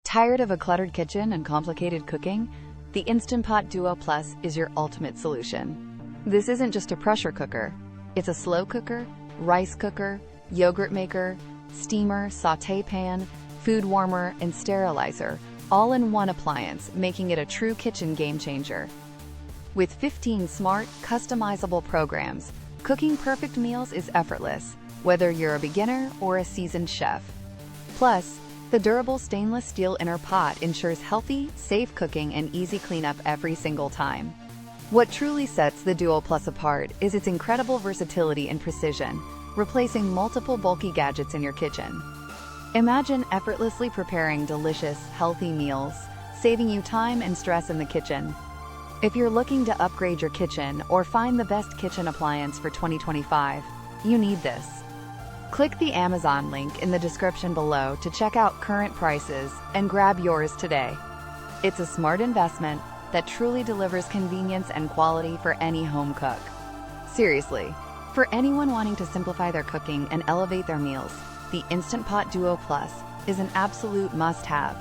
Tired of a cluttered kitchen and complicated cooking? The Instant Pot Duo Plus is your ultimate solution. This isn't just a pressure cooker. It's a slow cooker, rice cooker, yogurt maker, steamer, sauté pan, food warmer, and sterilizer, all in one appliance, making it a true kitchen game changer. With 15 smart, customizable programs, cooking perfect meals is effortless, whether you're a beginner or a seasoned chef. Plus, the durable stainless steel inner pot ensures healthy, safe cooking and easy cleanup every single time. What truly sets the Duo Plus apart is its incredible versatility and precision, replacing multiple bulky gadgets in your kitchen. Imagine effortlessly preparing delicious, healthy meals, saving you time and stress in the kitchen. If you're looking to upgrade your kitchen or find the best kitchen appliance for 2025, you need this. Click the Amazon link in the description below to check out current prices and grab yours today. It's a smart investment that truly delivers convenience and quality for any home cook. Seriously, for anyone wanting to simplify their cooking and elevate their meals, the Instant Pot Duo Plus is an absolute must-have.